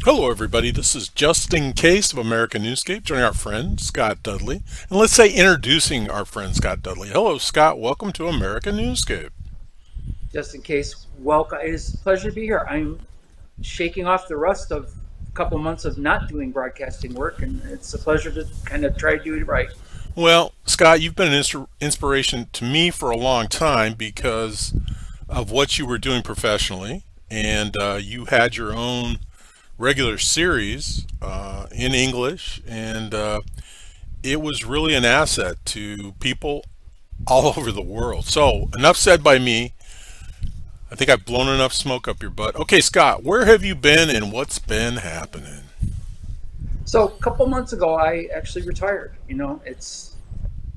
Hello, everybody. This is Just in Case of American Newscape, joining our friend Scott Dudley. And let's say introducing our friend Scott Dudley. Hello, Scott. Welcome to American Newscape. Just in case, welcome. It is a pleasure to be here. I'm shaking off the rust of a couple months of not doing broadcasting work, and it's a pleasure to kind of try to do it right. Well, Scott, you've been an inspiration to me for a long time because of what you were doing professionally. And you had your own regular series in English, and it was really an asset to people all over the world. So, enough said by me. I think I've blown enough smoke up your butt. Okay, Scott, where have you been and what's been happening? So a couple months ago, I actually retired. It's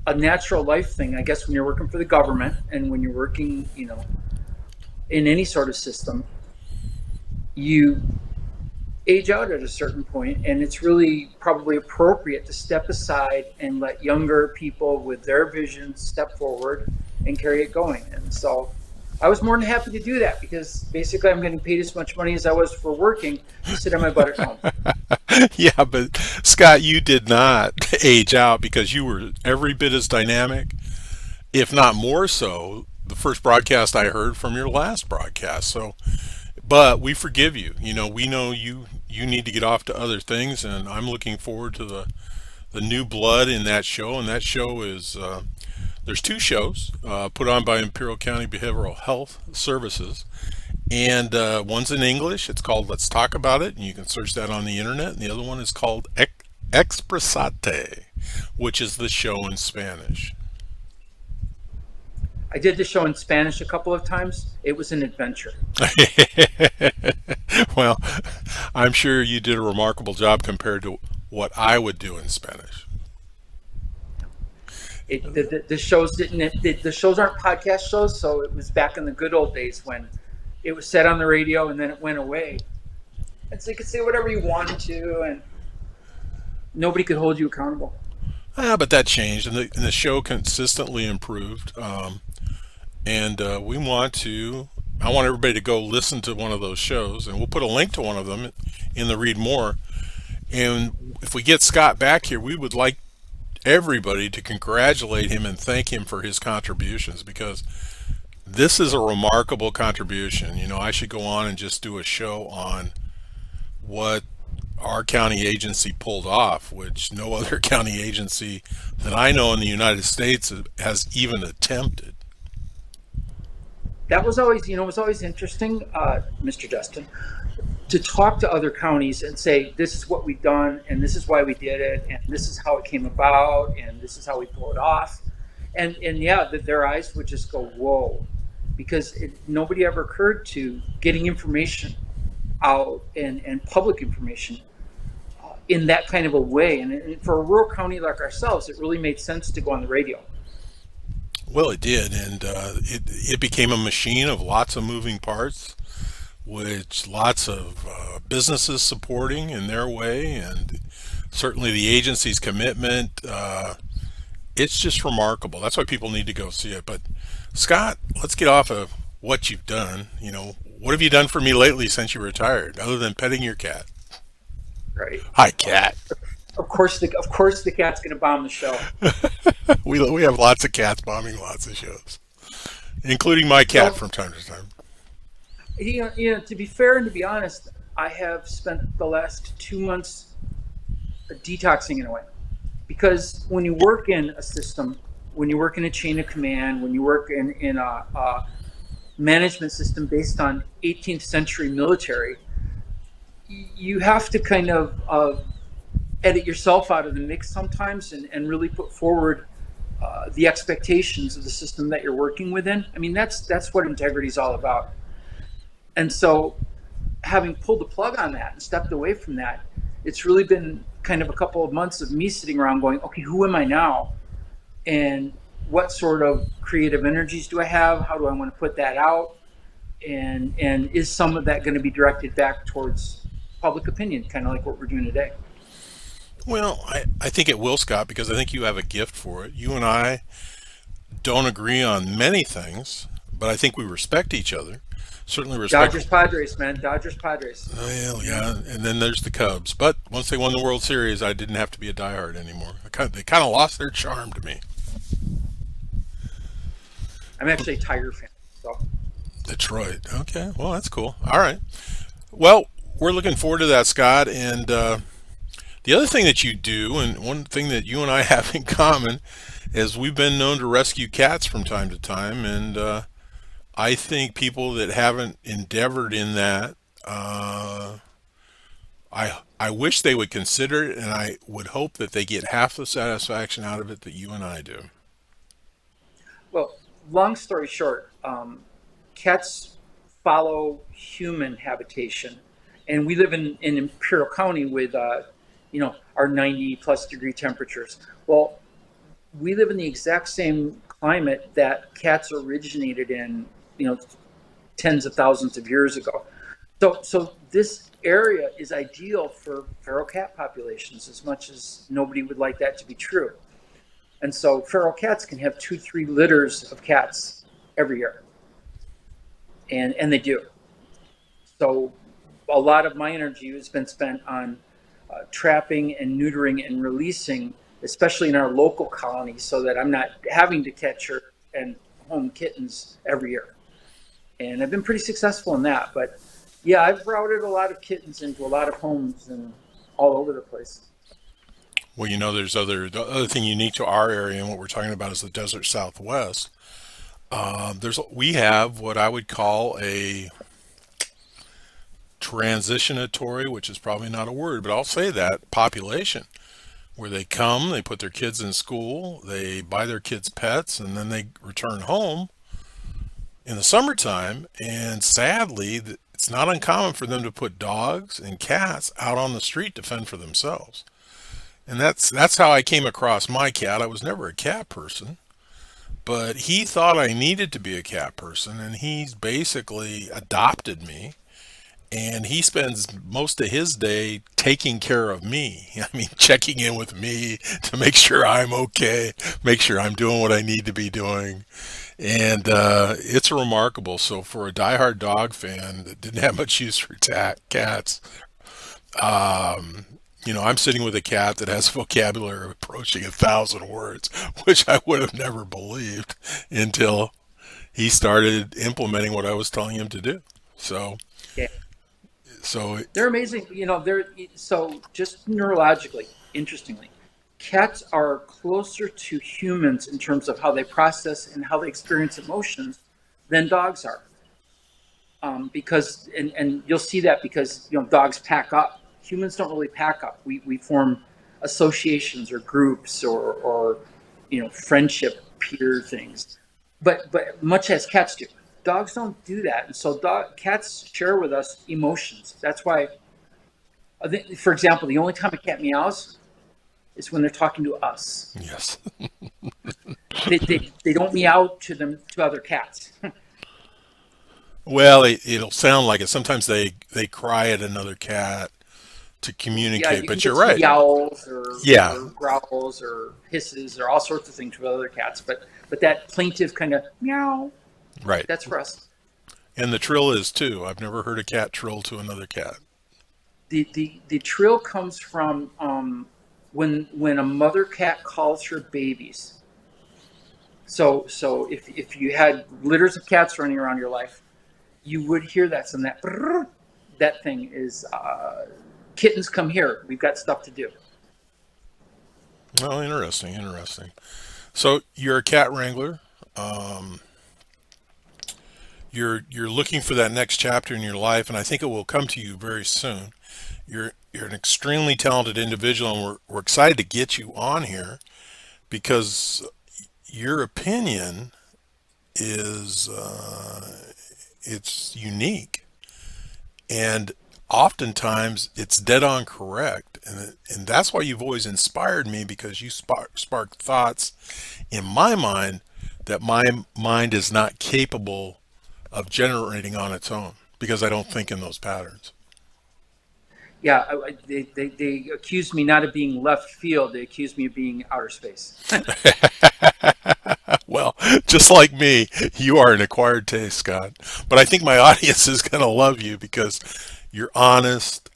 a natural life thing, I guess, when you're working for the government and when you're working, in any sort of system, you age out at a certain point, and it's really probably appropriate to step aside and let younger people with their visions step forward and carry it going. And so I was more than happy to do that because basically I'm getting paid as much money as I was for working to sit on my butt at home. Yeah, but Scott, you did not age out because you were every bit as dynamic, if not more so, the first broadcast I heard from your last broadcast. So, but we forgive you. We know you need to get off to other things, and I'm looking forward to the new blood in that show. And that show is there's two shows put on by Imperial County Behavioral Health Services, and one's in English. It's called Let's Talk About It, and you can search that on the internet. And the other one is called Expressate, which is the show in Spanish. I did the show in Spanish a couple of times. It was an adventure. Well, I'm sure you did a remarkable job compared to what I would do in Spanish. The shows didn't the shows aren't podcast shows, so it was back in the good old days when it was said on the radio and then it went away. And so you could say whatever you wanted to, and nobody could hold you accountable. But that changed, and the show consistently improved. And we want to. I want everybody to go listen to one of those shows, and we'll put a link to one of them in the Read More. And if we get Scott back here, we would like everybody to congratulate him and thank him for his contributions because this is a remarkable contribution. I should go on and just do a show on what our county agency pulled off, which no other county agency that I know in the United States has even attempted. That was always, it was always interesting, Mr. Justin, to talk to other counties and say, this is what we've done, and this is why we did it, and this is how it came about, and this is how we pull it off. And yeah, their eyes would just go, whoa, because nobody ever occurred to getting information out and public information in that kind of a way. And for a rural county like ourselves, it really made sense to go on the radio. Well, it did, and it became a machine of lots of moving parts, which lots of businesses supporting in their way, and certainly the agency's commitment. It's just remarkable. That's why people need to go see it. But Scott, let's get off of what you've done. What have you done for me lately since you retired, other than petting your cat? Right. Hi, cat. Of course the cat's going to bomb the show. We have lots of cats bombing lots of shows, including my cat from time to time. To be fair and to be honest, I have spent the last 2 months detoxing in a way, because when you work in a system, when you work in a chain of command, when you work in a management system based on 18th century military, you have to kind of edit yourself out of the mix sometimes and really put forward the expectations of the system that you're working within. I mean, that's what integrity is all about. And so having pulled the plug on that and stepped away from that, it's really been kind of a couple of months of me sitting around going, okay, who am I now? And what sort of creative energies do I have? How do I want to put that out? And is some of that going to be directed back towards public opinion, kind of like what we're doing today? Well, I think it will, Scott, because I think you have a gift for it. You and I don't agree on many things, but I think we respect each other. Certainly respect. Dodgers Padres, man. Dodgers Padres. Well, You know, yeah, and then there's the Cubs. But once they won the World Series, I didn't have to be a diehard anymore. They kind of lost their charm to me. I'm actually a Tiger fan. So Detroit. Okay, well, that's cool. All right. Well, we're looking forward to that, Scott. And the other thing that you do, and one thing that you and I have in common, is we've been known to rescue cats from time to time. And I think people that haven't endeavored in that, I wish they would consider it, and I would hope that they get half the satisfaction out of it that you and I do. well, long story short, cats follow human habitation, and we live in Imperial County with our 90 plus degree temperatures. Well, we live in the exact same climate that cats originated in, you know, tens of thousands of years ago. So this area is ideal for feral cat populations, as much as nobody would like that to be true. And so feral cats can have 2, 3 litters of cats every year, and they do. So a lot of my energy has been spent on trapping and neutering and releasing, especially in our local colonies, so that I'm not having to catch her and home kittens every year. And I've been pretty successful in that. But yeah, I've routed a lot of kittens into a lot of homes and all over the place. Well, there's the other thing unique to our area, and what we're talking about is the desert Southwest. We have what I would call a transitionatory, which is probably not a word, but I'll say that population where they come, they put their kids in school, they buy their kids pets, and then they return home in the summertime. And sadly, it's not uncommon for them to put dogs and cats out on the street to fend for themselves. And that's how I came across my cat. I was never a cat person, but he thought I needed to be a cat person, and he's basically adopted me. And he spends most of his day taking care of me. I mean, checking in with me to make sure I'm okay, make sure I'm doing what I need to be doing. And it's remarkable. So for a diehard dog fan that didn't have much use for cats, um, I'm sitting with a cat that has a vocabulary approaching 1,000 words, which I would have never believed until he started implementing what I was telling him to do. So, Yeah. so They're amazing. They're so just neurologically, interestingly, cats are closer to humans in terms of how they process and how they experience emotions than dogs are. Because and you'll see that because dogs pack up. Humans don't really pack up. We form associations or groups or friendship peer things, but much as cats do. Dogs don't do that, and so cats share with us emotions. That's why, for example, the only time a cat meows is when they're talking to us. yes. They don't meow to other cats. Well, it'll sound like it. Sometimes they cry at another cat to Yeah, communicate, you can but you're get some right. yowls or, Yeah, or growls or hisses or all sorts of things with other cats, but that plaintive kind of meow, right. that's for us. And the trill is too. I've never heard a cat trill to another cat. The trill comes from when a mother cat calls her babies. So if you had litters of cats running around your life, you would hear that. So that thing is kittens, come here. We've got stuff to do. Oh, interesting, interesting. So you're a cat wrangler. Um, you're looking for that next chapter in your life, and I think it will come to you very soon. You're an extremely talented individual, and we're excited to get you on here because your opinion is it's unique, and oftentimes it's dead on correct, and that's why you've always inspired me because you spark thoughts in my mind that my mind is not capable of generating on its own because I don't think in those patterns. Yeah, they accuse me not of being left field. They accuse me of being outer space. Well, Just like me, you are an acquired taste, Scott. But I think my audience is going to love you because you're honest.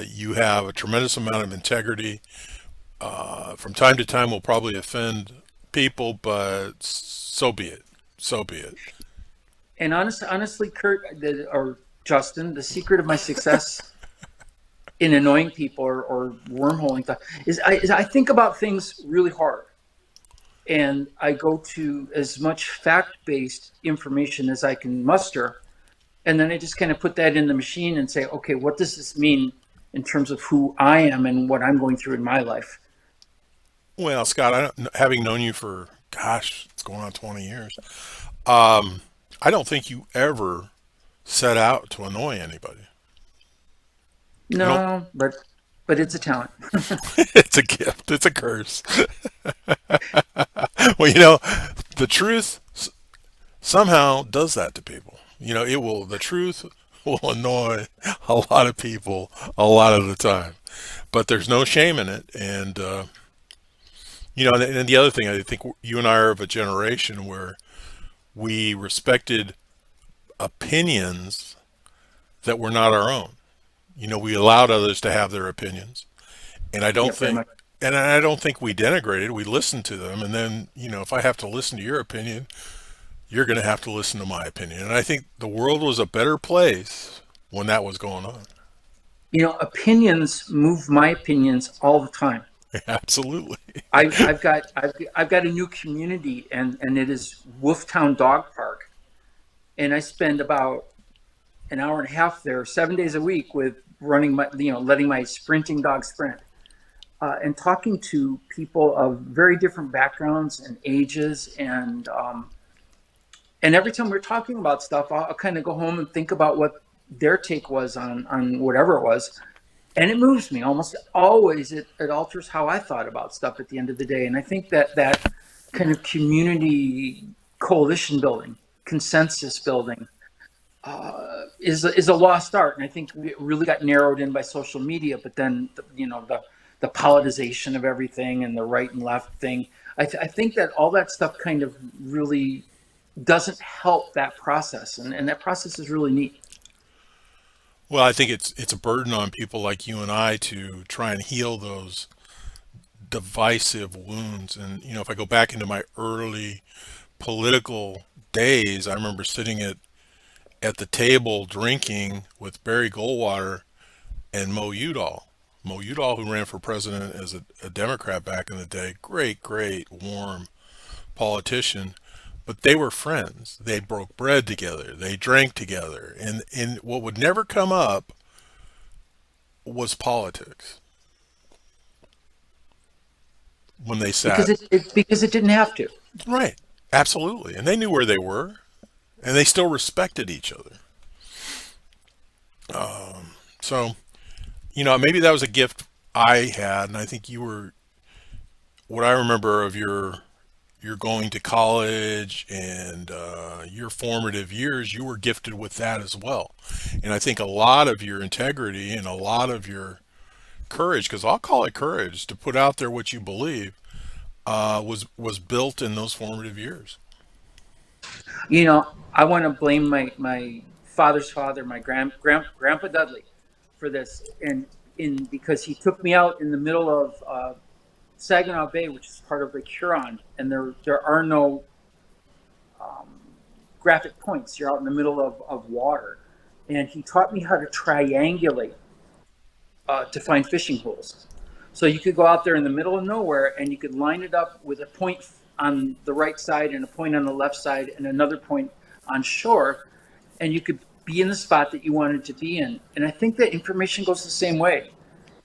You have a tremendous amount of integrity. From time to time, we'll probably offend people, but so be it. So be it. And honestly, Kurt, or Justin, the secret of my success in annoying people or wormholing stuff is I think about things really hard, and I go to as much fact-based information as I can muster, and then I just kind of put that in the machine and say, okay, what does this mean in terms of who I am and what I'm going through in my life? Well, Scott, having known you for, gosh, it's going on 20 years, um, I don't think you ever set out to annoy anybody. I don't. No, but it's a talent. It's a gift. It's a curse. Well, the truth somehow does that to people. It will. The truth will annoy a lot of people a lot of the time, but there's no shame in it. And and the other thing, I think you and I are of a generation where we respected opinions that were not our own. We allowed others to have their opinions, and I Yeah, don't very think, much. and I don't think we denigrated. We listened to them, and then if I have to listen to your opinion, you're going to have to listen to my opinion. And I think the world was a better place when that was going on. Opinions move my opinions all the time. Absolutely. I've got a new community, and it is Wolftown Dog Park, and I spend about an hour and a half there, 7 days a week, with running my, letting my sprinting dog sprint, and talking to people of very different backgrounds and ages, and every time we're talking about stuff, I'll kind of go home and think about what their take was on whatever it was, and it moves me almost always. It alters how I thought about stuff at the end of the day, and I think that kind of community coalition building, consensus building, is a lost art, and I think it really got narrowed in by social media. But then, the politicization of everything and the right and left thing. I think that all that stuff kind of really doesn't help that process, and that process is really neat. Well, I think it's a burden on people like you and I to try and heal those divisive wounds. And if I go back into my early political days, I remember sitting at the table drinking with Barry Goldwater and Mo Udall. Mo Udall, who ran for president as a Democrat back in the day, great, great, warm politician. But they were friends. They broke bread together. They drank together. And what would never come up was politics when they because sat. it didn't have to. Right. Absolutely. And they knew where they were. And they still respected each other. So, maybe that was a gift I had. And I think you were, what I remember of your going to college and your formative years, you were gifted with that as well. And I think a lot of your integrity and a lot of your courage, because I'll call it courage, to put out there what you believe, was built in those formative years. I want to blame my father's father, my grandpa Dudley, for this, and in because he took me out in the middle of Saginaw Bay, which is part of Lake Huron, and there are no graphic points. You're out in the middle of water, and he taught me how to triangulate to find fishing holes. So you could go out there in the middle of nowhere, and you could line it up with a point on the right side and a point on the left side and another point on shore, and you could be in the spot that you wanted to be in. And I think that information goes the same way.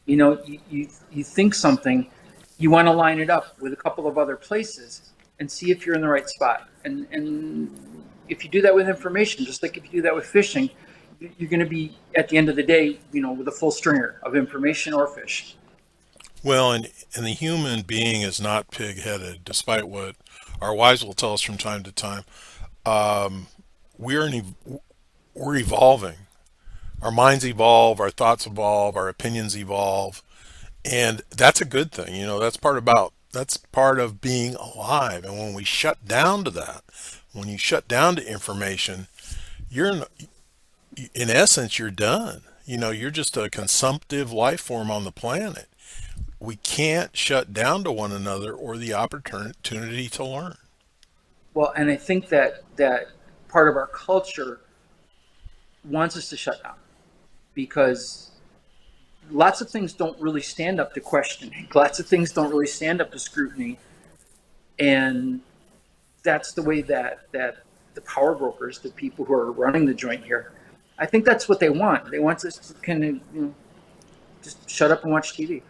You think something, you want to line it up with a couple of other places and see if you're in the right spot. And if you do that with information, just like if you do that with fishing, you're going to be, at the end of the day, with a full stringer of information or fish. Well, and the human being is not pig-headed, despite what our wives will tell us from time to time. Um, we're we're evolving. Our minds evolve, our thoughts evolve, our opinions evolve, and that's a good thing. That's part about That's part of being alive. And when we shut down to that, when you shut down to information, you're in essence, you're done. You're just a consumptive life form on the planet. We can't shut down to one another or the opportunity to learn. Well, and I think that part of our culture wants us to shut down because lots of things don't really stand up to questioning. Lots of things don't really stand up to scrutiny, and that's the way that the power brokers, the people who are running the joint here, I think that's what they want. They want us to kind of just shut up and watch TV,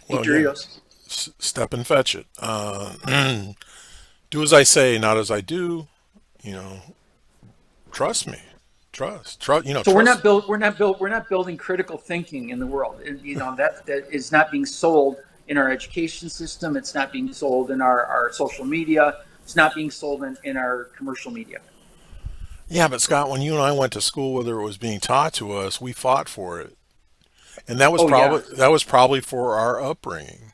eat Well, yeah, Doritos. step and fetch it. Do as I say, not as I do. You know, trust me. Trust. So Trust. we're not building critical thinking in the world. And, that is not being sold in our education system. It's not being sold in our social media. It's not being sold in our commercial media. Yeah, but Scott, when you and I went to school, whether it was being taught to us, we fought for it, and that was Oh yeah, probably for our upbringing.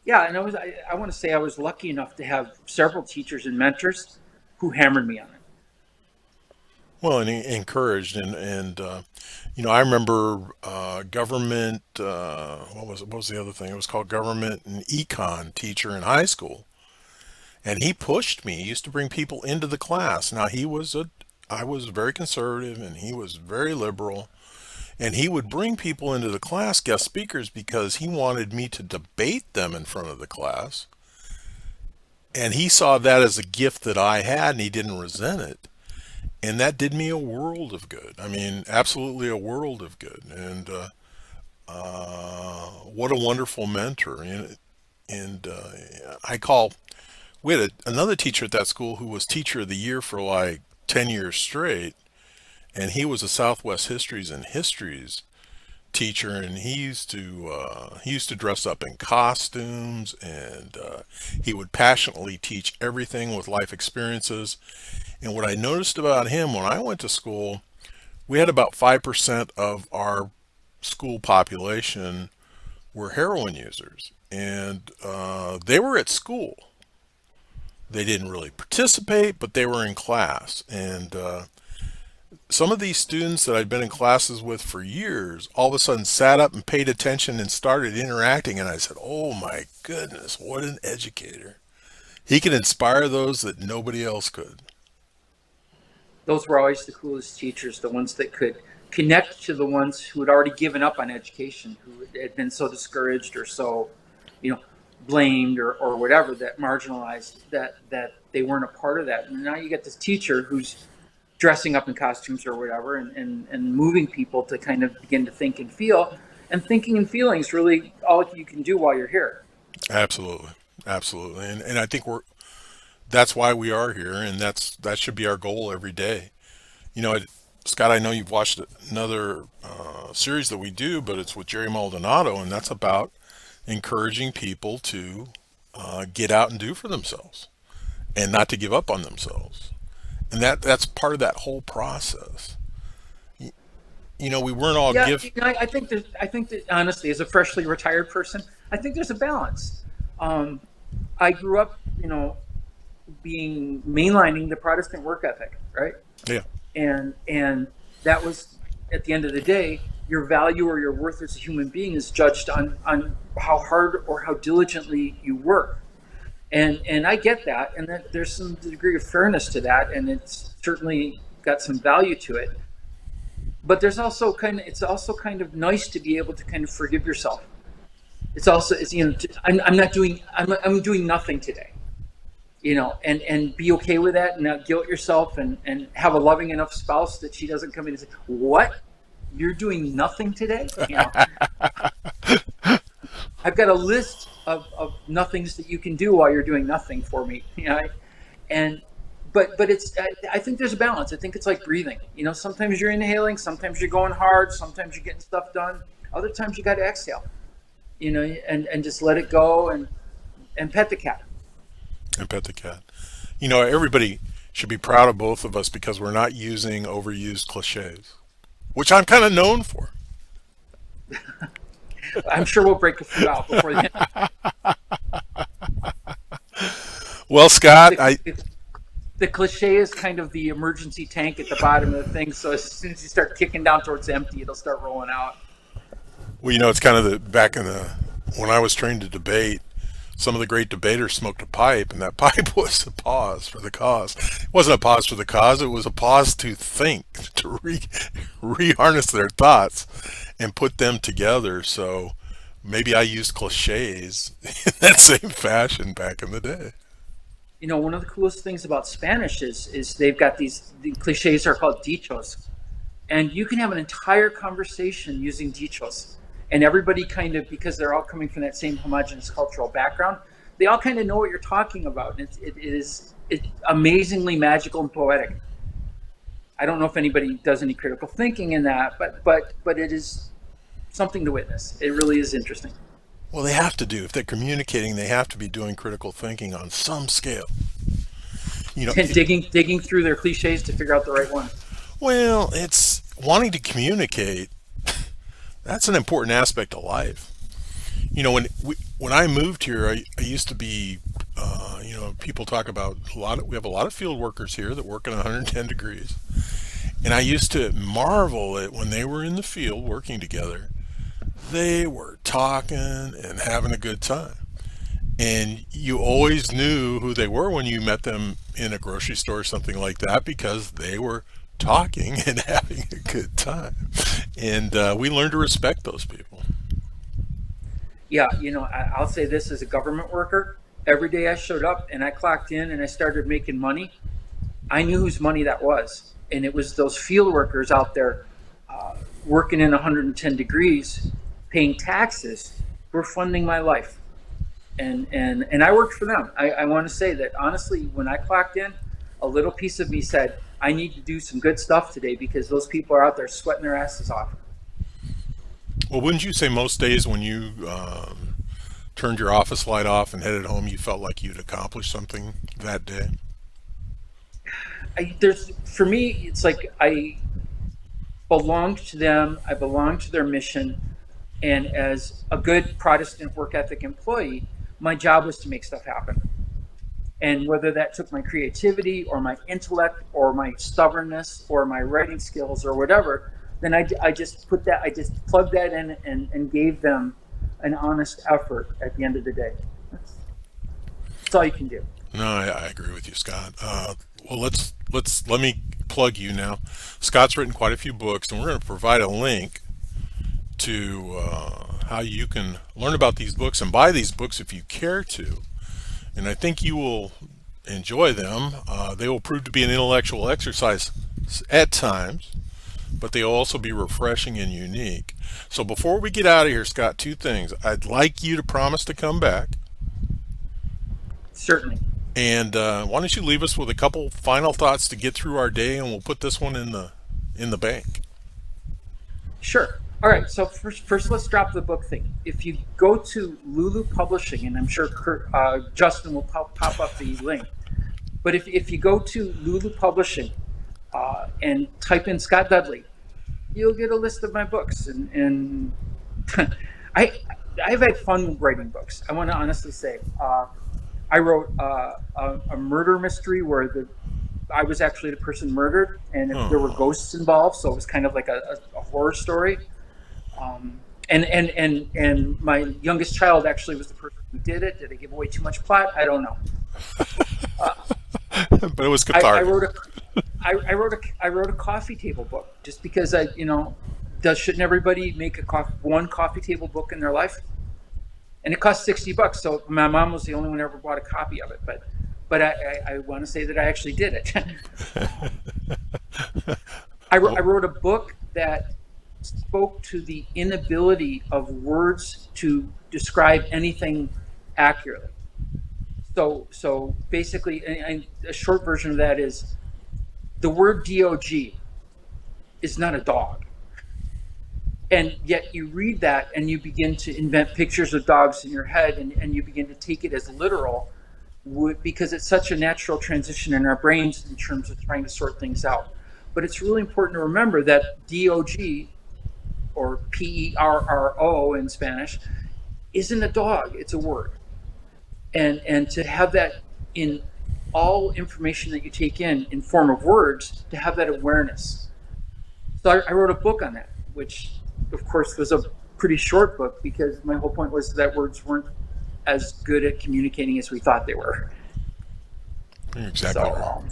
yeah. And I want to say I was lucky enough to have several teachers and mentors who hammered me on it. Well, and encouraged, I remember government. What was the other thing? It was called government and econ teacher in high school, and he pushed me. He used to bring people into the class. Now I was very conservative, and he was very liberal, and he would bring people into the class, guest speakers, because he wanted me to debate them in front of the class, and he saw that as a gift that I had, and he didn't resent it. And that did me a world of good. I mean, absolutely a world of good. And what a wonderful mentor. I call, we had another teacher at that school who was teacher of the year for like 10 years straight. And he was a Southwest Histories teacher. And he used to dress up in costumes, and he would passionately teach everything with life experiences. And what I noticed about him when I went to school, we had about 5% of our school population were heroin users. And they were at school. They didn't really participate, but they were in class. And some of these students that I'd been in classes with for years all of a sudden sat up and paid attention and started interacting. And I said, oh my goodness, what an educator. He can inspire those that nobody else could. Those were always the coolest teachers, the ones that could connect to the ones who had already given up on education, who had been so discouraged or so, you know, blamed or whatever, that marginalized, that they weren't a part of that. And now you get this teacher who's dressing up in costumes or whatever, and moving people to kind of begin to think and feel. And thinking and feeling is really all you can do while you're here. Absolutely. Absolutely. And I think that's why we are here, and that should be our goal every day. You know, Scott, I know you've watched another series that we do, but it's with Jerry Maldonado, and that's about encouraging people to get out and do for themselves and not to give up on themselves. And that's part of that whole process. We weren't all Yeah, give. I think that honestly, as a freshly retired person, I think there's a balance. Um, I grew up, being mainlining the Protestant work ethic, right? Yeah, And that was, at the end of the day, your value or your worth as a human being is judged on how hard or how diligently you work. And I get that, and that there's some degree of fairness to that, and it's certainly got some value to it. But it's also kind of nice to be able to kind of forgive yourself. I'm doing nothing today, and be okay with that, and not guilt yourself, and have a loving enough spouse that she doesn't come in and say, what, you're doing nothing today? I've got a list of nothings that you can do while you're doing nothing for me. And but I think there's a balance. I think it's like breathing. Sometimes you're inhaling, sometimes you're going hard, sometimes you're getting stuff done, other times you got to exhale, and just let it go, and pet the cat. and pet the cat. Everybody should be proud of both of us because we're not using overused cliches, which I'm kind of known for. I'm sure we'll break a few out before the end. Well, Scott, The, the cliche is kind of the emergency tank at the bottom of the thing. So as soon as you start kicking down towards empty, it'll start rolling out. it's kind of the back in the when I was trained to debate. Some of the great debaters smoked a pipe, and that pipe was a pause for the cause. It wasn't a pause for the cause; it was a pause to think, to reharness their thoughts, and put them together. So maybe I used cliches in that same fashion back in the day. One of the coolest things about Spanish is they've got the cliches are called dichos, and you can have an entire conversation using dichos, and everybody kind of, because they're all coming from that same homogenous cultural background, they all kind of know what you're talking about, and it's amazingly magical and poetic. I don't know if anybody does any critical thinking in that, but it is something to witness. It really is interesting. Well, they have to do. If they're communicating, they have to be doing critical thinking on some scale. You know, And digging through their cliches to figure out the right one. well, it's wanting to communicate. That's an important aspect of life. When I moved here, I used to be. People talk about we have a lot of field workers here that work in 110 degrees, and I used to marvel at when they were in the field working together. They were talking and having a good time. And you always knew who they were when you met them in a grocery store or something like that because they were talking and having a good time. And we learned to respect those people. Yeah, I'll say this as a government worker. Every day I showed up and I clocked in and I started making money, I knew whose money that was. And it was those field workers out there working in 110 degrees, paying taxes, were funding my life. And I worked for them. I want to say that honestly, when I clocked in, a little piece of me said, I need to do some good stuff today because those people are out there sweating their asses off. Well, wouldn't you say most days when you turned your office light off and headed home, you felt like you'd accomplished something that day? For me, it's like I belonged to them. I belonged to their mission. And as a good Protestant work ethic employee, my job was to make stuff happen. And whether that took my creativity or my intellect or my stubbornness or my writing skills or whatever, then I just I just plugged that in and gave them an honest effort at the end of the day. That's all you can do. No, I agree with you, Scott. Well, let me plug you now. Scott's written quite a few books, and we're going to provide a link to how you can learn about these books and buy these books if you care to. And I think you will enjoy them. They will prove to be an intellectual exercise at times, but they'll also be refreshing and unique. So before we get out of here, Scott, two things. I'd like you to promise to come back. Certainly. And why don't you leave us with a couple final thoughts to get through our day, and we'll put this one in the bank. Sure. All right. So first, let's drop the book thing. If you go to Lulu Publishing, and I'm sure Justin will pop up the link, but if you go to Lulu Publishing and type in Scott Dudley, you'll get a list of my books. And I I've had fun writing books. I want to honestly say. I wrote a murder mystery where I was actually the person murdered, and there were Oh, ghosts involved, so it was kind of like a horror story. And my youngest child actually was the person who did it. Did I give away too much plot? I don't know. Uh, but it was I cathartic. wrote a I wrote a coffee table book just because shouldn't everybody make one coffee table book in their life? And it cost $60. So my mom was the only one who ever bought a copy of it. But I want to say that I actually did it. I Well, wrote a book that spoke to the inability of words to describe anything accurately. So basically, and a short version of that is the word dog is not a dog. And yet you read that and you begin to invent pictures of dogs in your head, and you begin to take it as literal because it's such a natural transition in our brains in terms of trying to sort things out. But it's really important to remember that dog or Perro in Spanish, isn't a dog, it's a word. And to have that in all information that you take in form of words, to have that awareness. So I wrote a book on that, which of course was a pretty short book because my whole point was that words weren't as good at communicating as we thought they were. You're exactly So right.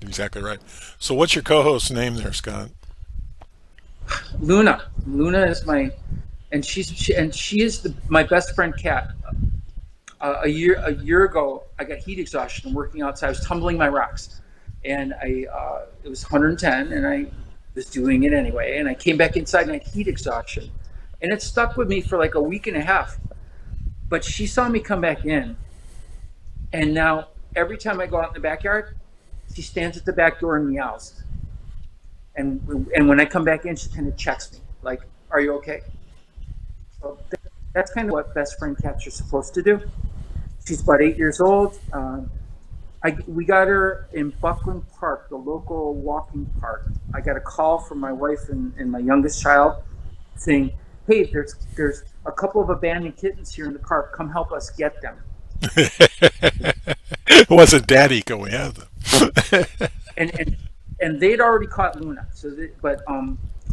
Exactly right. So what's your co-host's name there, Scott? Luna. Luna is my, and she is my best friend cat. A year ago, I got heat exhaustion working outside. I was tumbling my rocks, and it was 110, and I was doing it anyway. And I came back inside and I had heat exhaustion, and it stuck with me for like a week and a half. But she saw me come back in, and now every time I go out in the backyard, she stands at the back door and meows. And when I come back in, she kind of checks me, like, "Are you okay?" So that's kind of what best friend cats are supposed to do. She's about 8 years old. We got her in Buckland Park, the local walking park. I got a call from my wife and my youngest child saying, "Hey, there's a couple of abandoned kittens here in the park. Come help us get them." It wasn't Daddy going at them. And they'd already caught Luna. But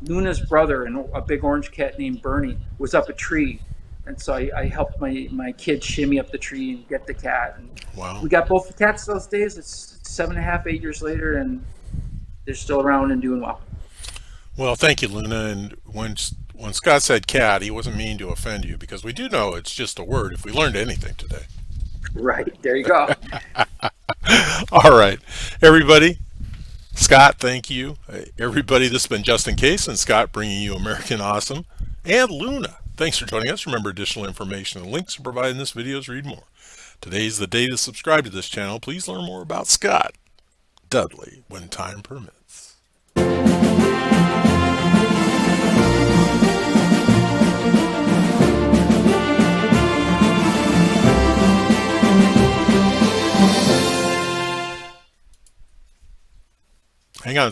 Luna's brother and a big orange cat named Bernie was up a tree, and so I helped my kid shimmy up the tree and get the cat. And Wow. we got both the cats those days. It's 7.5, 8 years later, and they're still around and doing well. Well, thank you, Luna. And when Scott said cat, he wasn't meaning to offend you because we do know it's just a word if we learned anything today. Right, there you go. All right, everybody. Scott, thank you. Everybody, this has been Just In Case, and Scott bringing you American Awesome. And Luna, thanks for joining us. Remember, additional information and links are provided in this video's read more. Today's the day to subscribe to this channel. Please learn more about Scott Dudley when time permits. Hang on,